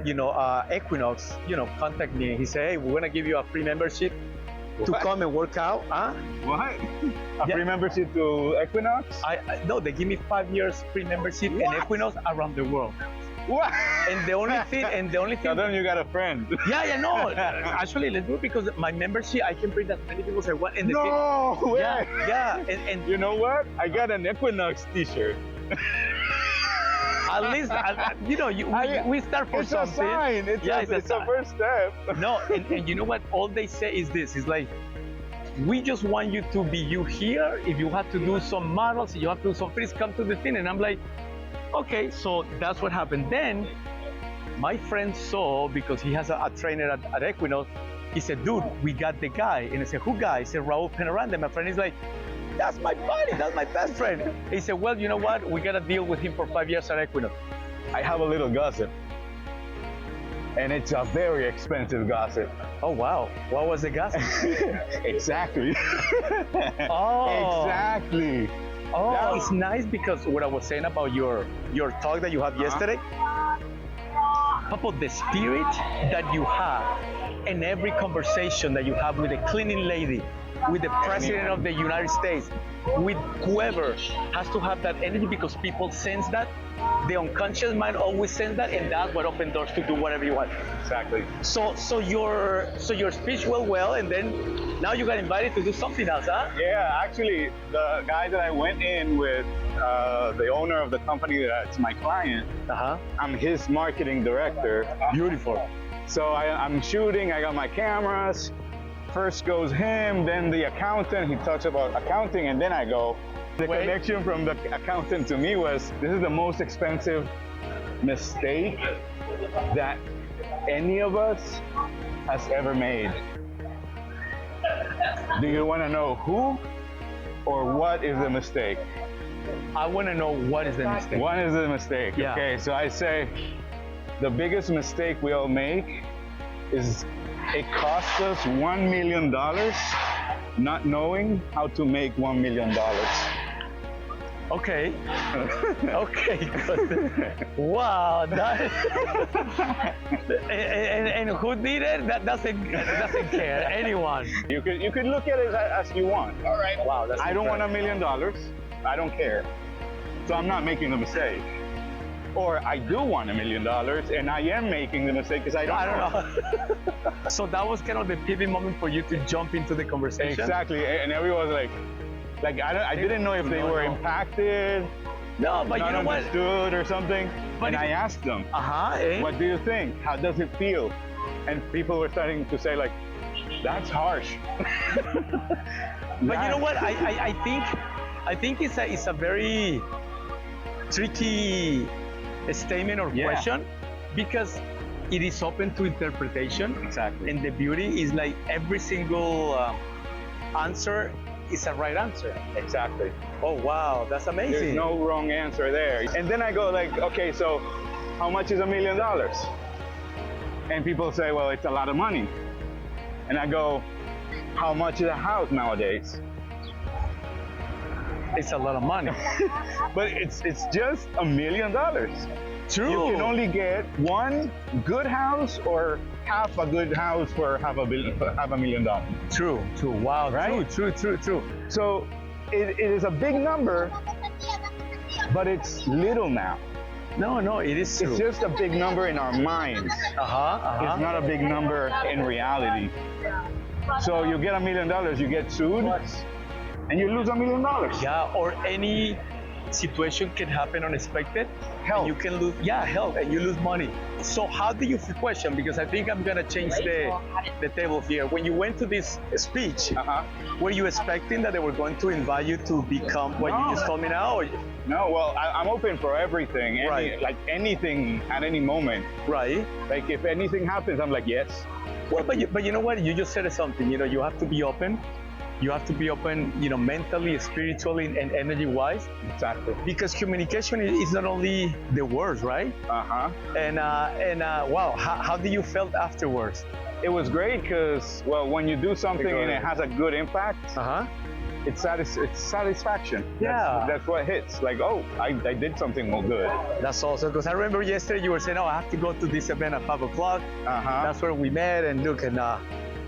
Equinox, contact me. He said, hey, we're gonna give you a free membership to come and work out. Huh? What? A free membership to Equinox? No, they give me 5 years free membership in Equinox around the world. What? And the only thing, Tell them you got a friend. Yeah, no. Actually, let's do it because my membership, I can bring as many people as I want. And No way. Yeah. And you know what? I got an Equinox T-shirt. At least, we start for it's something. A sign. It's a first step. No, and you know what? All they say is this: it's like, we just want you to be you here. If you have to do some models, you have to do some, please come to the thing. And I'm like, okay, so that's what happened. Then my friend saw, because he has a trainer at Equinox, he said, dude, we got the guy. And I said, who guy? He said, Raul and my friend is like, that's my buddy, that's my best friend. He said, well, you know what? We got to deal with him for 5 years at Equinox. I have a little gossip. And it's a very expensive gossip. Oh, wow. What was the gossip? Exactly. Oh. Exactly. Oh, it's nice because what I was saying about your talk that you had yesterday, Papa, the spirit that you have in every conversation that you have with a cleaning lady, with the president of the United States, with whoever, has to have that energy because people sense that. The unconscious mind always sense that, and that's what opens doors to do whatever you want. Exactly. So your speech went well, and then now you got invited to do something else, huh? Yeah, actually, the guy that I went in with, the owner of the company that's my client, I'm his marketing director. Beautiful. So I'm shooting, I got my cameras. First goes him, then the accountant. He talks about accounting, and then I go. The connection from the accountant to me was, this is the most expensive mistake that any of us has ever made. Do you want to know who or what is the mistake? I want to know what is the mistake. What is the mistake? Yeah. Okay, so I say the biggest mistake we all make is it costs us $1 million not knowing how to make $1 million. Okay. Okay. Good. Wow. And who did it? That doesn't care. Anyone. You could look at it as you want. All right. Wow. I don't want $1 million. I don't care. So I'm not making the mistake. Or I do want $1 million, and I am making the mistake because I don't know. So that was kind of the pivot moment for you to jump into the conversation. Exactly, and everyone was like I didn't know if they were impacted. No, but you know what? Understood or something. But and I asked them, eh? what do you think? How does it feel? And people were starting to say like, that's harsh. But you know what? I think it's a very tricky statement or question because it is open to interpretation. Exactly. And the beauty is like every single answer is a right answer. Exactly. Oh wow, that's amazing. There's no wrong answer there. And then I go like, okay, so how much is $1 million? And people say, well, it's a lot of money. And I go, how much is a house nowadays? It's a lot of money. But it's just $1 million. True. You can only get one good house or half a good house for half a $1 million. True. Wow. Right? True. So it is a big number, but it's little now. No, it is true. It's just a big number in our minds. It's not a big number in reality. So you get $1 million, you get sued, and you lose $1 million. Yeah, or any situation can happen unexpected. Health. And you can lose, health, and you lose money. So how do you question? Because I think I'm gonna change the table here. When you went to this speech, were you expecting that they were going to invite you to become what you just told me now? No, well, I'm open for everything. Like anything at any moment. Right. Like if anything happens, I'm like, yes. Well, but you know what? You just said something. You have to be open. You have to be open, mentally, spiritually, and energy-wise. Exactly. Because communication is not only the words, right? And wow, how do you felt afterwards? It was great because, well, when you do something and it has a good impact, it's satisfaction. Yeah. That's what hits. Like, oh, I did something more good. That's awesome. Because I remember yesterday you were saying, oh, I have to go to this event at 5 o'clock. Uh-huh. That's where we met, and look, and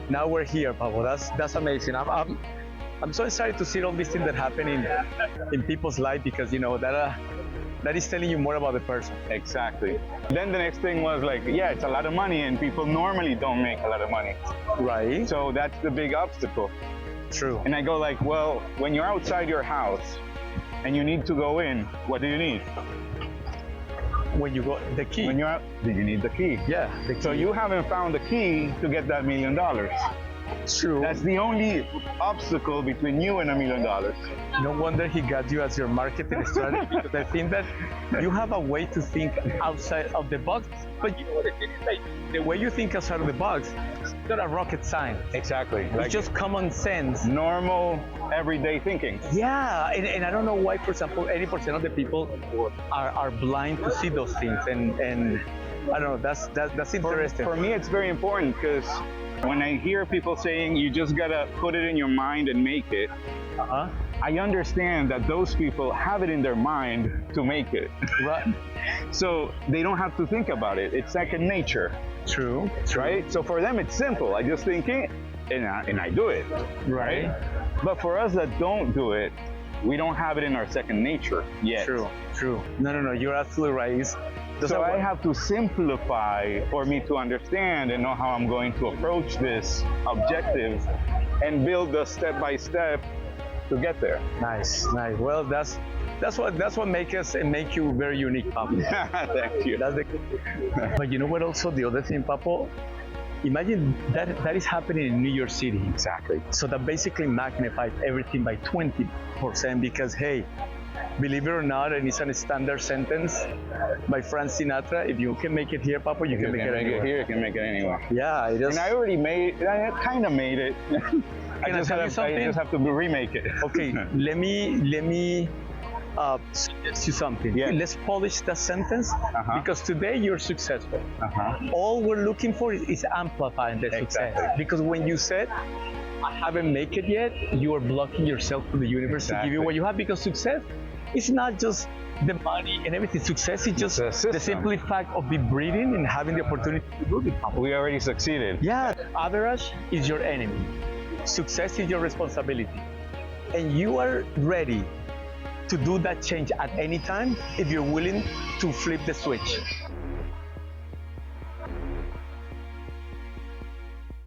now we're here, Pablo. That's amazing. I'm so excited to see all these things that happen in people's life, because you know that is telling you more about the person. Exactly. Then the next thing was like, yeah, it's a lot of money, and people normally don't make a lot of money. Right. So that's the big obstacle. True. And I go like, well, when you're outside your house and you need to go in, what do you need? When you go, the key. When you're out, do you need the key? Yeah, the key. So you haven't found the key to get that $1 million. True. That's the only obstacle between you and $1 million. No wonder he got you as your marketing strategy, because I think that you have a way to think outside of the box. But you know what it is, like the way you think outside of the box, it's not a rocket science. Exactly. It's just common sense. Normal, everyday thinking. Yeah, and I don't know why, for example, 80% of the people are blind to see those things, and I don't know. That's interesting. For me, it's very important, because when I hear people saying you just gotta put it in your mind and make it, I understand that those people have it in their mind to make it. Right. So they don't have to think about it. It's second nature. True. Right? So for them, it's simple. I just think it, and I do it. Right. But for us that don't do it, we don't have it in our second nature yet. True. No. You're absolutely right. So I have to simplify for me to understand and know how I'm going to approach this objective and build the step by step to get there. Nice. Well, that's what make you very unique, Papo. Thank you. That's the. But you know what? Also, the other thing, Papo. Imagine that is happening in New York City. Exactly. So that basically magnifies everything by 20%, because hey, believe it or not, and it's a standard sentence by Frank Sinatra: if you can make it here, Papo, you can make it anywhere. Here, you can make it anywhere. Yeah, it is. And I kind of made it. I just have to remake it. Okay, let me suggest you something. Yeah. Let's polish that sentence, because today you're successful. All we're looking for is amplifying the success. Because when you said, I haven't made it yet, you are blocking yourself to the universe to give you what you have, because success is not just the money and everything. Success is just the simple fact of be breathing and having the opportunity to do it. We already succeeded. Yeah, average is your enemy. Success is your responsibility. And you are ready to do that change at any time if you're willing to flip the switch.